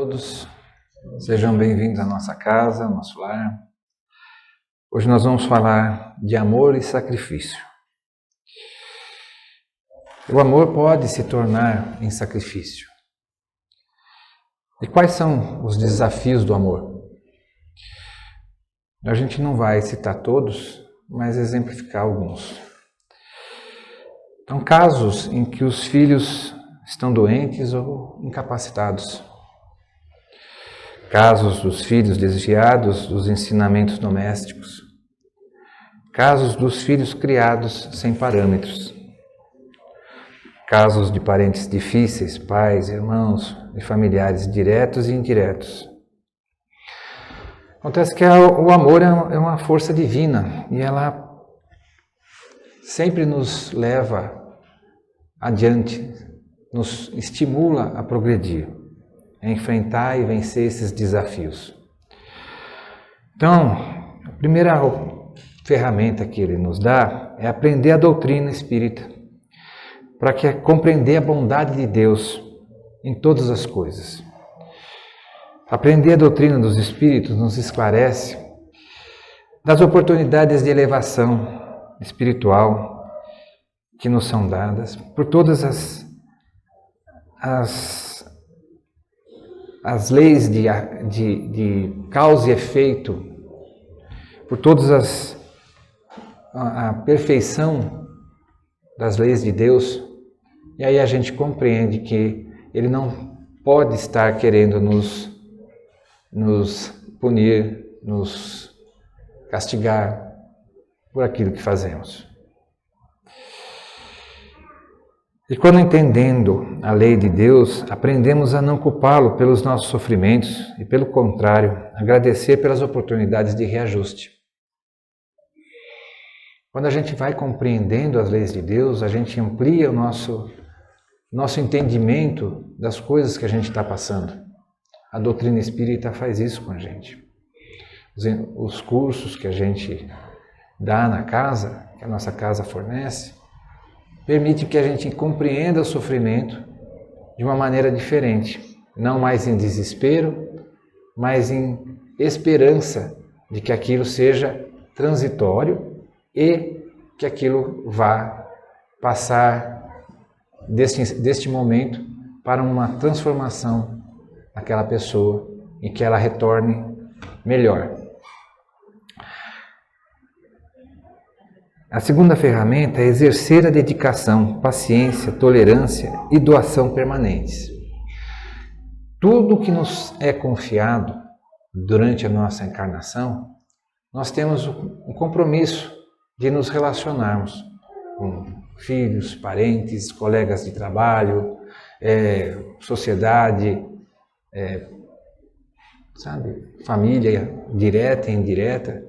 todos, sejam bem-vindos à nossa casa, ao nosso lar. Hoje nós vamos falar de amor e sacrifício. O amor pode se tornar em sacrifício. E quais são os desafios do amor? A gente não vai citar todos, mas exemplificar alguns. Então, casos em que os filhos estão doentes ou incapacitados. Casos dos filhos desviados dos ensinamentos domésticos. Casos dos filhos criados sem parâmetros. Casos de parentes difíceis, pais, irmãos e familiares diretos e indiretos. Acontece que o amor é uma força divina e ela sempre nos leva adiante, nos estimula a progredir, a enfrentar e vencer esses desafios. Então, a primeira ferramenta que ele nos dá é aprender a doutrina espírita, para compreender a bondade de Deus em todas as coisas. Aprender a doutrina dos espíritos nos esclarece das oportunidades de elevação espiritual que nos são dadas por todas as leis de causa e efeito, por todas a perfeição das leis de Deus, e aí a gente compreende que Ele não pode estar querendo nos punir, nos castigar por aquilo que fazemos. E quando entendendo a lei de Deus, aprendemos a não culpá-lo pelos nossos sofrimentos e, pelo contrário, agradecer pelas oportunidades de reajuste. Quando a gente vai compreendendo as leis de Deus, a gente amplia o nosso entendimento das coisas que a gente está passando. A doutrina espírita faz isso com a gente. Os cursos que a gente dá na casa, que a nossa casa fornece, permite que a gente compreenda o sofrimento de uma maneira diferente. Não mais em desespero, mas em esperança de que aquilo seja transitório e que aquilo vá passar deste momento para uma transformação naquela pessoa e que ela retorne melhor. A segunda ferramenta é exercer a dedicação, paciência, tolerância e doação permanentes. Tudo que nos é confiado durante a nossa encarnação, nós temos um compromisso de nos relacionarmos com filhos, parentes, colegas de trabalho, sociedade, família direta e indireta,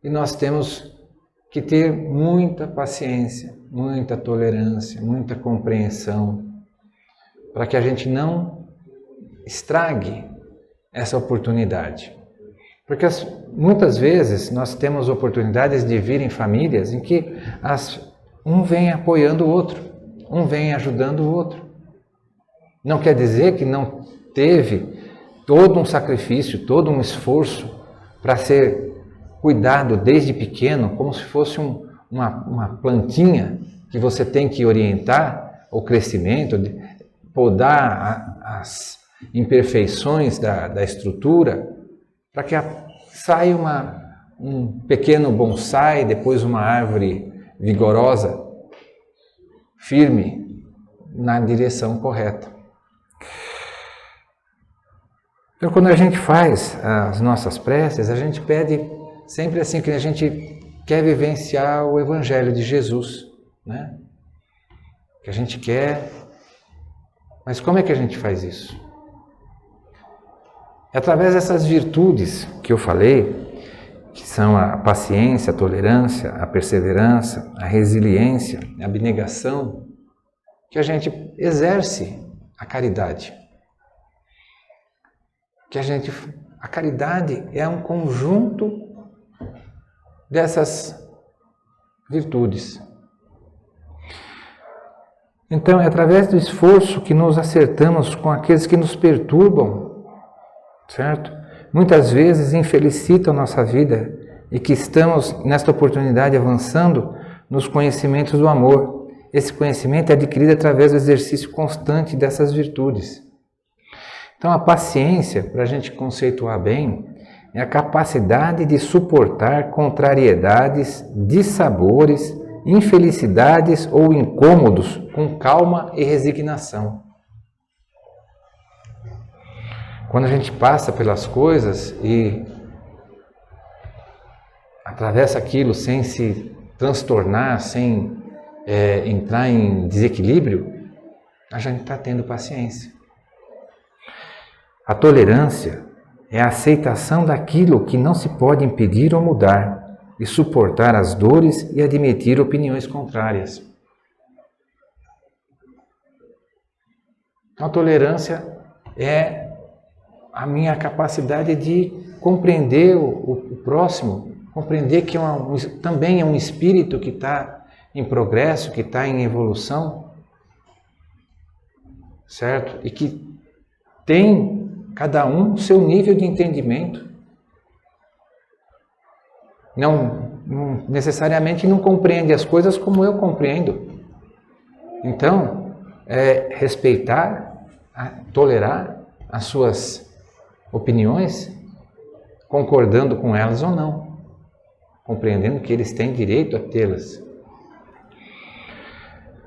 e nós temos que ter muita paciência, muita tolerância, muita compreensão, para que a gente não estrague essa oportunidade. Porque muitas vezes nós temos oportunidades de vir em famílias em que um vem apoiando o outro, um vem ajudando o outro. Não quer dizer que não teve todo um sacrifício, todo um esforço para ser cuidado desde pequeno, como se fosse uma plantinha que você tem que orientar o crescimento, podar as imperfeições da estrutura, para que saia um pequeno bonsai, depois uma árvore vigorosa, firme, na direção correta. Então, quando a gente faz as nossas preces, a gente pede sempre assim, que a gente quer vivenciar o Evangelho de Jesus, né? Que a gente quer. Mas como é que a gente faz isso? É através dessas virtudes que eu falei, que são a paciência, a tolerância, a perseverança, a resiliência, a abnegação, que a gente exerce a caridade. A caridade é um conjunto dessas virtudes. Então, é através do esforço que nos acertamos com aqueles que nos perturbam certo? Muitas vezes infelicitam nossa vida e que estamos, nesta oportunidade, avançando nos conhecimentos do amor. Esse conhecimento é adquirido através do exercício constante dessas virtudes. Então, a paciência, para a gente conceituar bem, é a capacidade de suportar contrariedades, dissabores, infelicidades ou incômodos com calma e resignação. Quando a gente passa pelas coisas e atravessa aquilo sem se transtornar, sem entrar em desequilíbrio, a gente está tendo paciência. A tolerância é a aceitação daquilo que não se pode impedir ou mudar, e suportar as dores e admitir opiniões contrárias. A tolerância é a minha capacidade de compreender o próximo, compreender que também é um espírito que está em progresso, que está em evolução, certo? E que tem cada um o seu nível de entendimento. Não necessariamente não compreende as coisas como eu compreendo. Então, respeitar, tolerar as suas opiniões, concordando com elas ou não, compreendendo que eles têm direito a tê-las.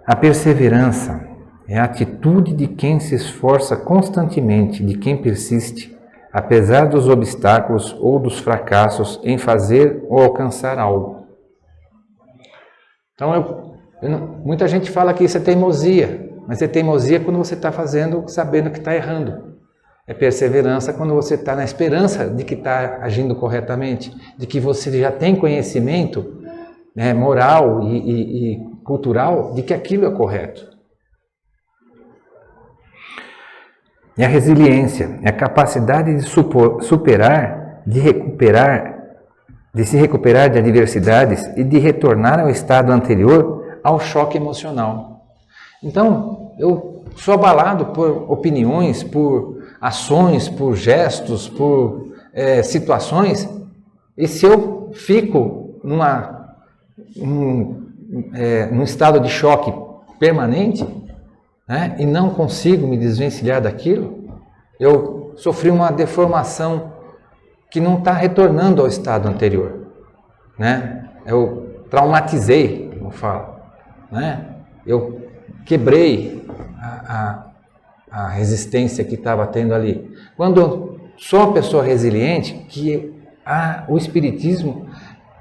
A perseverança é a atitude de quem se esforça constantemente, de quem persiste, apesar dos obstáculos ou dos fracassos em fazer ou alcançar algo. Então, muita gente fala que isso é teimosia, mas é teimosia quando você está fazendo sabendo que está errando. É perseverança quando você está na esperança de que está agindo corretamente, de que você já tem conhecimento, né, moral e cultural de que aquilo é correto. E a resiliência é a capacidade de superar, de se recuperar de adversidades e de retornar ao estado anterior ao choque emocional. Então, eu sou abalado por opiniões, por ações, por gestos, por situações, e se eu fico num estado de choque permanente, né, e não consigo me desvencilhar daquilo, eu sofri uma deformação que não está retornando ao estado anterior, né? Eu traumatizei, como eu falo, né? Eu quebrei a resistência que estava tendo ali. Quando eu sou uma pessoa resiliente, que o Espiritismo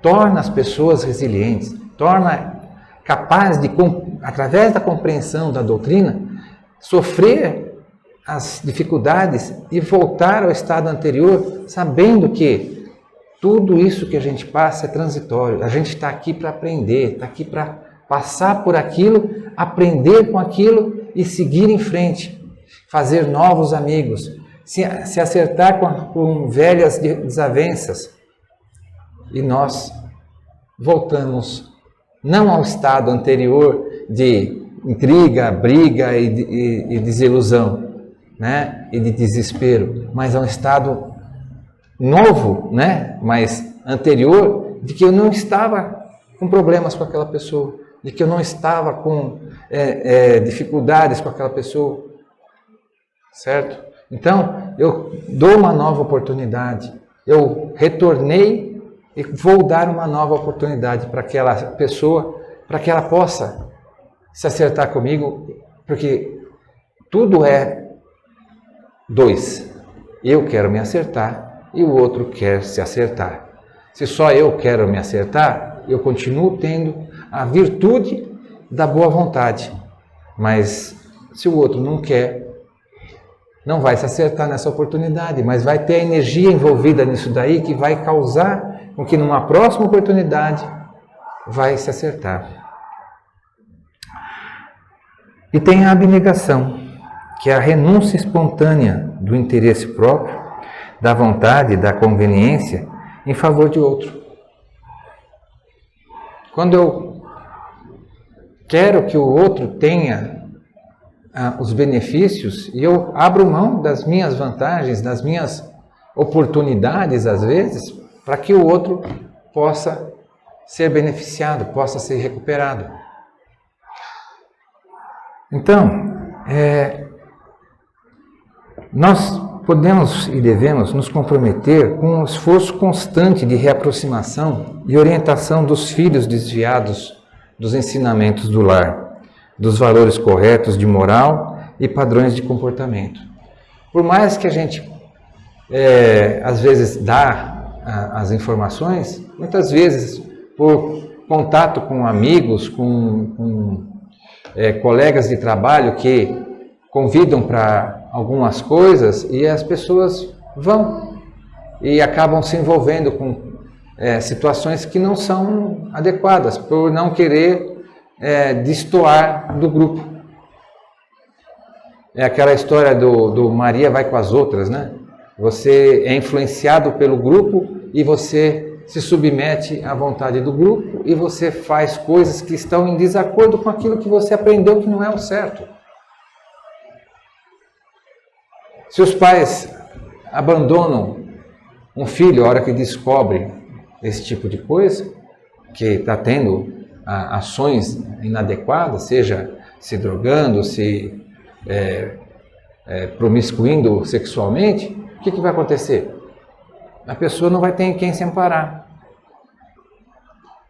torna as pessoas resilientes, torna capaz de, através da compreensão da doutrina, sofrer as dificuldades e voltar ao estado anterior, sabendo que tudo isso que a gente passa é transitório. A gente está aqui para aprender, está aqui para passar por aquilo, aprender com aquilo e seguir em frente, fazer novos amigos, se acertar com velhas desavenças. E nós voltamos não ao estado anterior de intriga, briga e desilusão, né? E de desespero, mas a um estado novo, né? Mas anterior, de que eu não estava com problemas com aquela pessoa, de que eu não estava com dificuldades com aquela pessoa, certo? Então, eu dou uma nova oportunidade, eu retornei e vou dar uma nova oportunidade para aquela pessoa, para que ela possa se acertar comigo, porque tudo é dois. Eu quero me acertar e o outro quer se acertar. Se só eu quero me acertar, eu continuo tendo a virtude da boa vontade. Mas se o outro não quer, não vai se acertar nessa oportunidade, mas vai ter a energia envolvida nisso daí que vai causar com que numa próxima oportunidade vai se acertar. E tem a abnegação, que é a renúncia espontânea do interesse próprio, da vontade, da conveniência em favor de outro. Quando eu quero que o outro tenha os benefícios e eu abro mão das minhas vantagens, das minhas oportunidades, às vezes, para que o outro possa ser beneficiado, possa ser recuperado. Então, nós podemos e devemos nos comprometer com um esforço constante de reaproximação e orientação dos filhos desviados dos ensinamentos do lar, dos valores corretos de moral e padrões de comportamento. Por mais que a gente, às vezes, dá as informações, muitas vezes, por contato com amigos, com colegas de trabalho que convidam para algumas coisas e as pessoas vão e acabam se envolvendo com situações que não são adequadas, por não querer destoar do grupo. É aquela história do Maria vai com as outras, né? Você é influenciado pelo grupo e você se submete à vontade do grupo e você faz coisas que estão em desacordo com aquilo que você aprendeu que não é o certo. Se os pais abandonam um filho a hora que descobre esse tipo de coisa, que está tendo ações inadequadas, seja se drogando, se promiscuindo sexualmente, o que vai acontecer? A pessoa não vai ter em quem se amparar.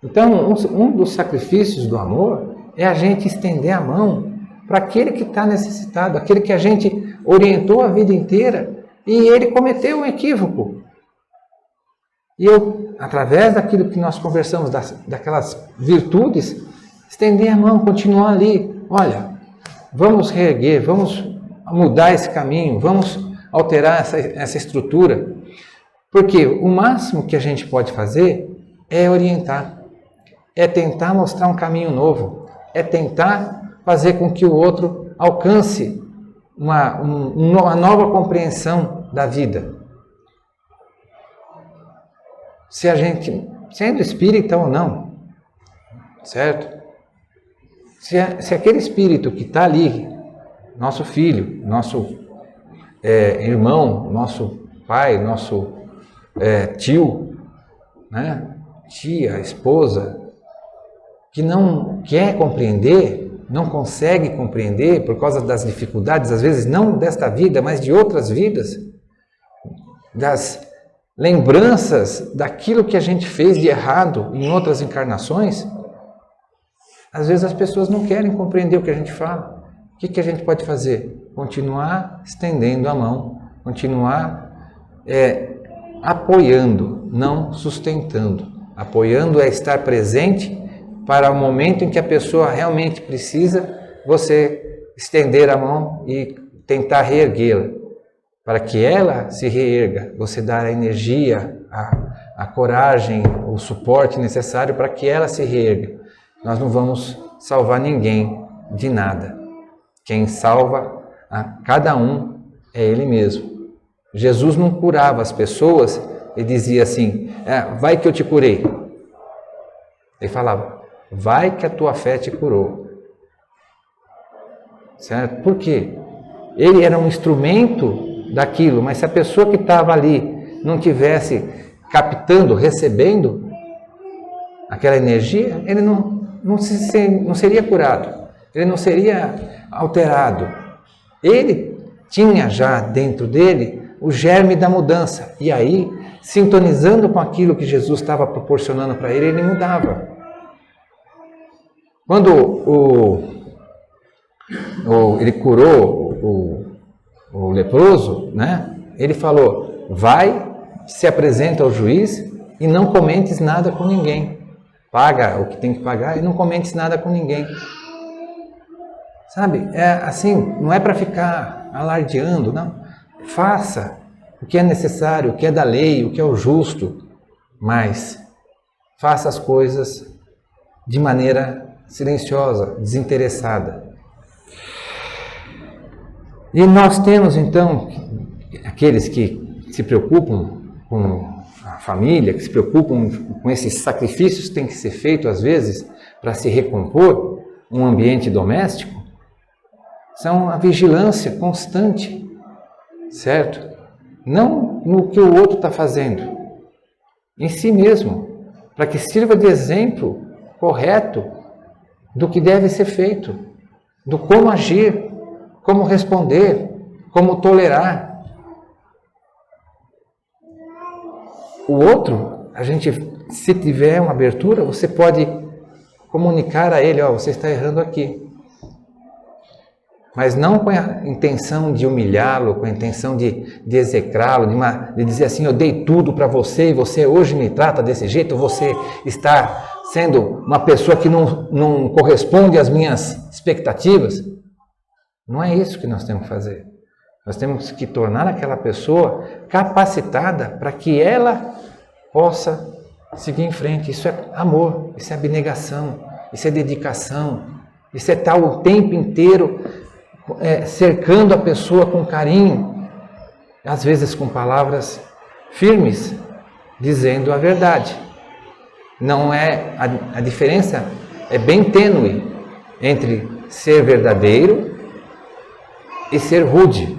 Então, um dos sacrifícios do amor é a gente estender a mão para aquele que está necessitado, aquele que a gente orientou a vida inteira e ele cometeu um equívoco. E eu, através daquilo que nós conversamos, daquelas virtudes, estender a mão, continuar ali. Olha, vamos reerguer, vamos mudar esse caminho, vamos alterar essa estrutura. Porque o máximo que a gente pode fazer é orientar, é tentar mostrar um caminho novo, é tentar fazer com que o outro alcance uma nova compreensão da vida. Se a gente, sendo espírita ou não, certo? Se aquele espírito que está ali, nosso filho, nosso irmão, nosso pai, nosso tio, né? Tia, esposa, que não quer compreender, não consegue compreender por causa das dificuldades, às vezes não desta vida, mas de outras vidas, das lembranças daquilo que a gente fez de errado em outras encarnações, às vezes as pessoas não querem compreender o que a gente fala. O que a gente pode fazer? Continuar estendendo a mão, continuar apoiando, não sustentando. Apoiando é estar presente para o momento em que a pessoa realmente precisa, você estender a mão e tentar reerguê-la. Para que ela se reerga, você dar a energia, a coragem, o suporte necessário para que ela se reerga. Nós não vamos salvar ninguém de nada. Quem salva a cada um é Ele mesmo. Jesus não curava as pessoas e dizia assim, vai que eu te curei. Ele falava, vai que a tua fé te curou. Certo? Por quê? Ele era um instrumento daquilo, mas se a pessoa que estava ali não tivesse captando, recebendo aquela energia, ele não seria curado, ele não seria alterado. Ele tinha já dentro dele o germe da mudança, e aí, sintonizando com aquilo que Jesus estava proporcionando para ele, ele mudava. Quando ele curou o leproso, né? Ele falou, vai, se apresenta ao juiz e não comentes nada com ninguém. Paga o que tem que pagar e não comentes nada com ninguém. Sabe, assim, não é para ficar alardeando, não. Faça o que é necessário, o que é da lei, o que é o justo, mas faça as coisas de maneira silenciosa, desinteressada. E nós temos, então, aqueles que se preocupam com a família, que se preocupam com esses sacrifícios que têm que ser feitos, às vezes, para se recompor um ambiente doméstico, são a vigilância constante, certo? não no que o outro está fazendo, em si mesmo, para que sirva de exemplo correto do que deve ser feito, do como agir, como responder, como tolerar. O outro, a gente, se tiver uma abertura, você pode comunicar a ele, ó, você está errando aqui. Mas não com a intenção de humilhá-lo, com a intenção de execrá-lo, de dizer assim, eu dei tudo para você e você hoje me trata desse jeito, você está sendo uma pessoa que não corresponde às minhas expectativas. Não é isso que nós temos que fazer. Nós temos que tornar aquela pessoa capacitada para que ela possa seguir em frente. Isso é amor, isso é abnegação, isso é dedicação, isso é estar o tempo inteiro cercando a pessoa com carinho, às vezes com palavras firmes, dizendo a verdade. Não é a diferença é bem tênue entre ser verdadeiro e ser rude.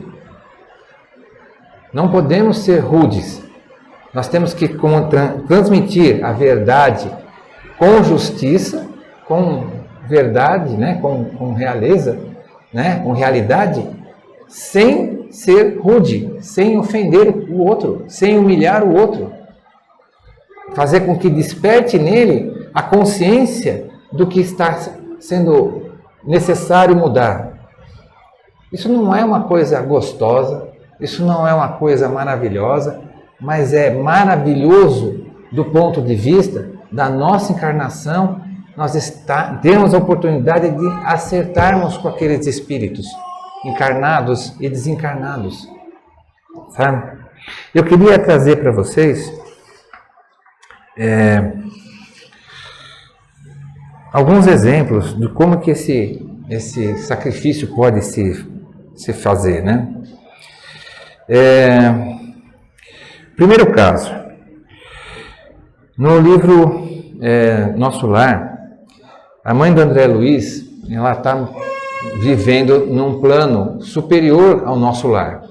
Não podemos ser rudes. Nós temos que transmitir a verdade com justiça, com verdade, né, com realeza, né, com realidade, sem ser rude, sem ofender o outro, sem humilhar o outro. Fazer com que desperte nele a consciência do que está sendo necessário mudar. Isso não é uma coisa gostosa, isso não é uma coisa maravilhosa, mas é maravilhoso do ponto de vista da nossa encarnação. Nós temos a oportunidade de acertarmos com aqueles espíritos encarnados e desencarnados. Sabe? Eu queria trazer para vocês alguns exemplos de como que esse sacrifício pode se fazer, né? Primeiro caso, no livro Nosso Lar, a mãe do André Luiz, ela está vivendo num plano superior ao nosso lar.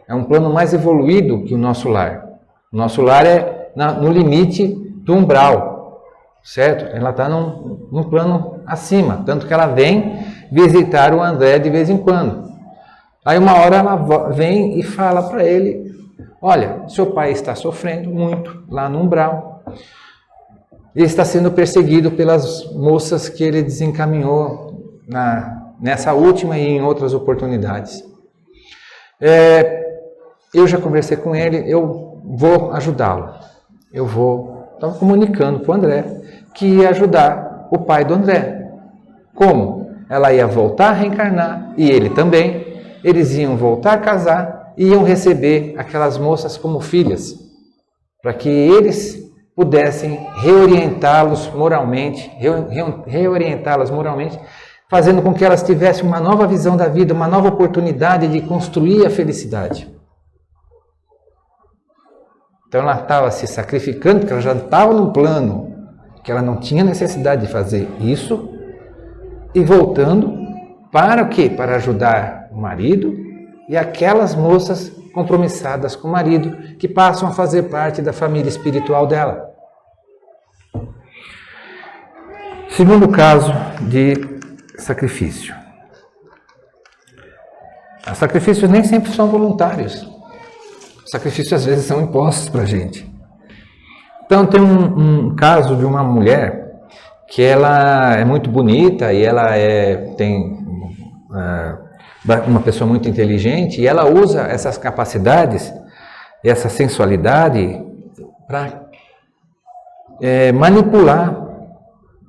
É um plano mais evoluído que o nosso lar. O nosso lar é no limite do umbral, certo? Ela está num plano acima, tanto que ela vem visitar o André de vez em quando. Aí uma hora ela vem e fala para ele, olha, seu pai está sofrendo muito lá no umbral. Ele está sendo perseguido pelas moças que ele desencaminhou nessa última e em outras oportunidades. Eu já conversei com ele, eu vou ajudá-lo. Estava comunicando para o André que ia ajudar o pai do André. Como? Ela ia voltar a reencarnar, e ele também. Eles iam voltar a casar e iam receber aquelas moças como filhas, para que eles pudessem reorientá-las moralmente, fazendo com que elas tivessem uma nova visão da vida, uma nova oportunidade de construir a felicidade. Então ela estava se sacrificando, porque ela já estava num plano que ela não tinha necessidade de fazer isso, e voltando para o quê? Para ajudar o marido e aquelas moças compromissadas com o marido, que passam a fazer parte da família espiritual dela. Segundo caso de sacrifício. Os sacrifícios nem sempre são voluntários. Os sacrifícios às vezes são impostos para a gente. Então tem um caso de uma mulher que ela é muito bonita e ela tem uma pessoa muito inteligente, e ela usa essas capacidades, essa sensualidade para manipular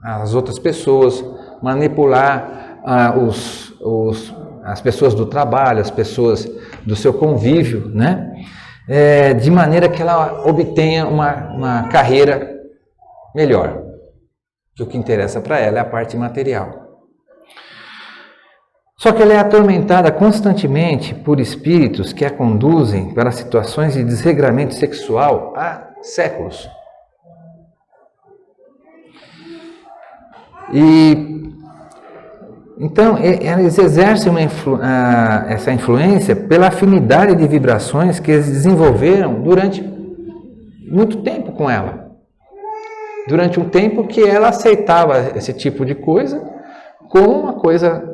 as outras pessoas, manipular as pessoas do trabalho, as pessoas do seu convívio, né? De maneira que ela obtenha uma carreira melhor. Que o que interessa para ela é a parte material. Só que ela é atormentada constantemente por espíritos que a conduzem para situações de desregramento sexual há séculos. E Então, eles exercem essa influência pela afinidade de vibrações que eles desenvolveram durante muito tempo com ela. Durante um tempo que ela aceitava esse tipo de coisa como uma coisa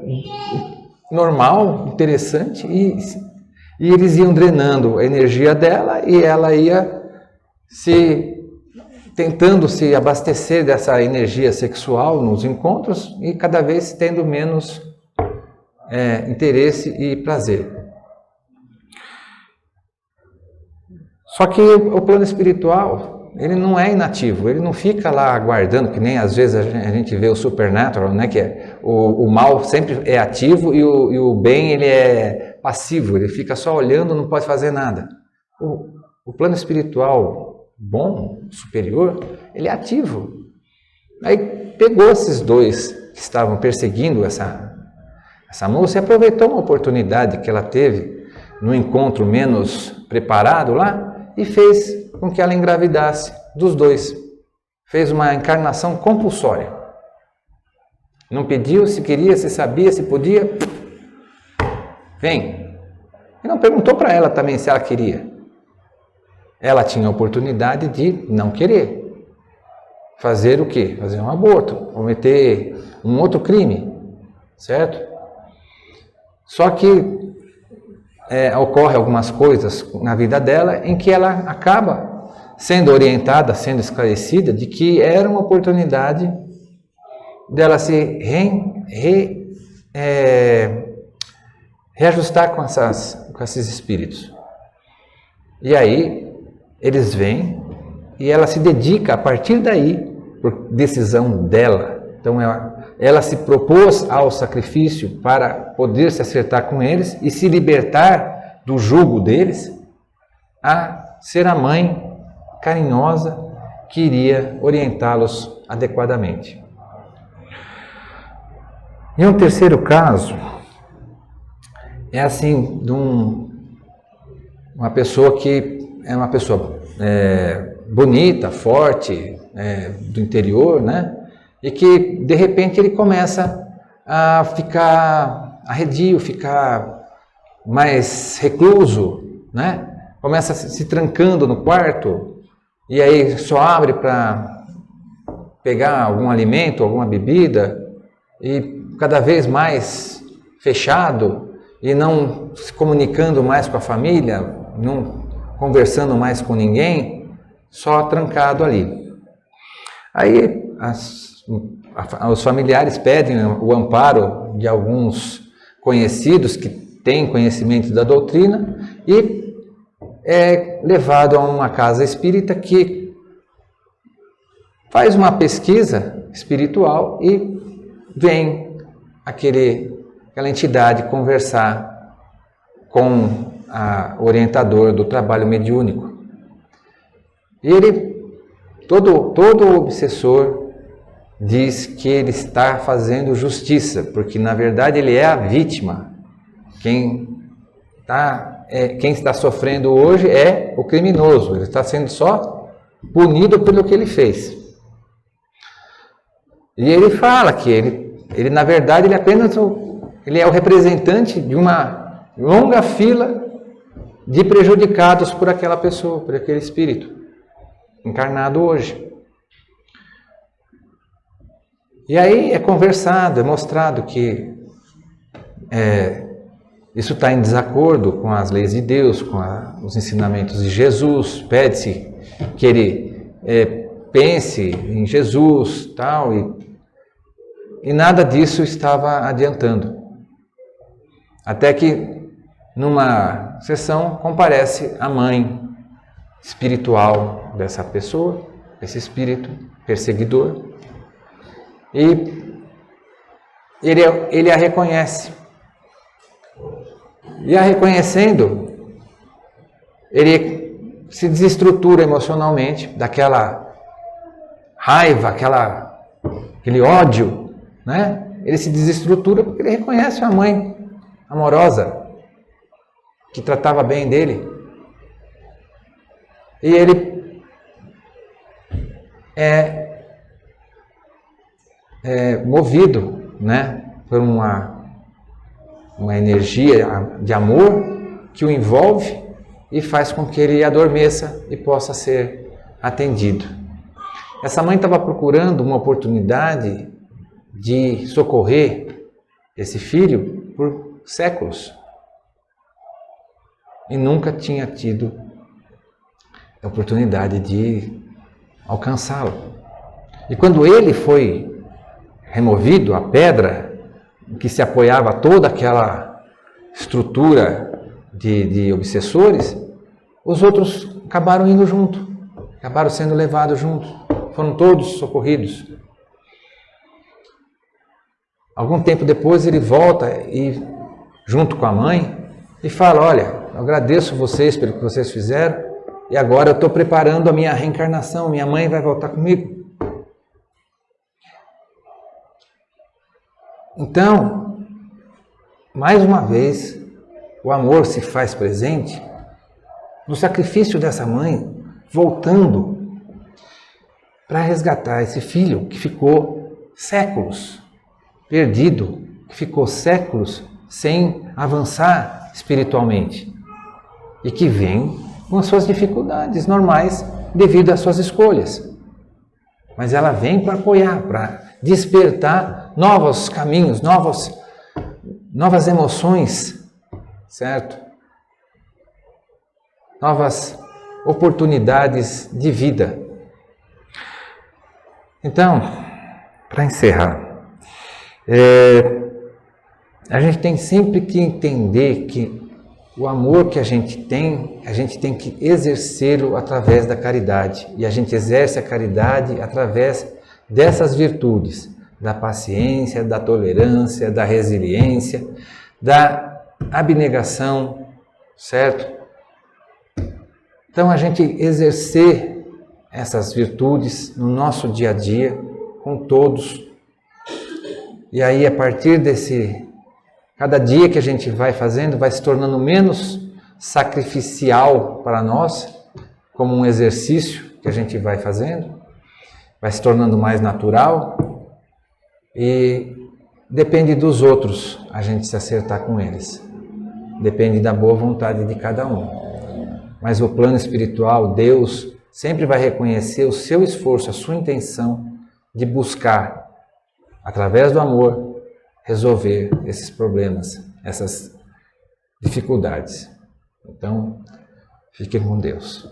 normal, interessante, e eles iam drenando a energia dela e ela ia tentando se abastecer dessa energia sexual nos encontros e cada vez tendo menos interesse e prazer. Só que o plano espiritual, ele não é inativo, ele não fica lá aguardando, que nem às vezes a gente vê o Supernatural, né, que o mal sempre é ativo e o bem ele é passivo, ele fica só olhando, não pode fazer nada. O plano espiritual bom, superior, ele é ativo. Aí pegou esses dois que estavam perseguindo essa moça e aproveitou uma oportunidade que ela teve no encontro menos preparado lá e fez com que ela engravidasse dos dois. Fez uma encarnação compulsória. Não pediu se queria, se sabia, se podia. Vem. E não perguntou para ela também se ela queria. Ela tinha a oportunidade de não querer. Fazer o quê? Fazer um aborto, cometer um outro crime, certo? Só que ocorre algumas coisas na vida dela em que ela acaba sendo orientada, sendo esclarecida de que era uma oportunidade dela se reajustar com esses espíritos. E aí eles vêm e ela se dedica a partir daí, por decisão dela. Então ela se propôs ao sacrifício para poder se acertar com eles e se libertar do jugo deles, a ser a mãe carinhosa que iria orientá-los adequadamente. E um terceiro caso é assim de uma pessoa que é uma pessoa bonita, forte, do interior, né? E que de repente ele começa a ficar arredio, ficar mais recluso, né? Começa se trancando no quarto e aí só abre para pegar algum alimento, alguma bebida e cada vez mais fechado e não se comunicando mais com a família, não conversando mais com ninguém, só trancado ali. Aí os familiares pedem o amparo de alguns conhecidos que têm conhecimento da doutrina e é levado a uma casa espírita que faz uma pesquisa espiritual e vem aquela entidade conversar com o orientador do trabalho mediúnico. E todo obsessor diz que ele está fazendo justiça, porque na verdade ele é a vítima. Quem está sofrendo hoje é o criminoso, ele está sendo só punido pelo que ele fez. E ele fala que ele na verdade ele é o representante de uma longa fila de prejudicados por aquela pessoa, por aquele espírito encarnado hoje. E aí é conversado, é mostrado que isso está em desacordo com as leis de Deus, com os ensinamentos de Jesus. Pede-se que ele pense em Jesus, tal, e nada disso estava adiantando. Até que numa sessão comparece a mãe espiritual dessa pessoa, esse espírito perseguidor, e ele a reconhece. E a reconhecendo, ele se desestrutura emocionalmente daquela raiva, aquele ódio, né? Ele se desestrutura porque ele reconhece a mãe amorosa que tratava bem dele. E ele é movido, né, por uma energia de amor que o envolve e faz com que ele adormeça e possa ser atendido. Essa mãe estava procurando uma oportunidade de socorrer esse filho por séculos e nunca tinha tido a oportunidade de alcançá-lo. E quando ele foi removido, a pedra que se apoiava toda aquela estrutura de obsessores, os outros acabaram indo junto, acabaram sendo levados junto, foram todos socorridos. Algum tempo depois ele volta e junto com a mãe e fala: olha, eu agradeço vocês pelo que vocês fizeram e agora eu estou preparando a minha reencarnação, minha mãe vai voltar comigo. Então, mais uma vez, o amor se faz presente no sacrifício dessa mãe, voltando para resgatar esse filho que ficou séculos perdido, que ficou séculos sem avançar espiritualmente e que vem com as suas dificuldades normais devido às suas escolhas. Mas ela vem para apoiar, para despertar novos caminhos, novas emoções, certo? Novas oportunidades de vida. Então, para encerrar, a gente tem sempre que entender que o amor que a gente tem que exercê-lo através da caridade. E a gente exerce a caridade através dessas virtudes, da paciência, da tolerância, da resiliência, da abnegação, certo? Então a gente exercer essas virtudes no nosso dia a dia, com todos. E aí a partir cada dia que a gente vai fazendo, vai se tornando menos sacrificial para nós, como um exercício que a gente vai fazendo, vai se tornando mais natural e depende dos outros a gente se acertar com eles. Depende da boa vontade de cada um. Mas o plano espiritual, Deus, sempre vai reconhecer o seu esforço, a sua intenção de buscar, através do amor, resolver esses problemas, essas dificuldades. Então, fiquem com Deus.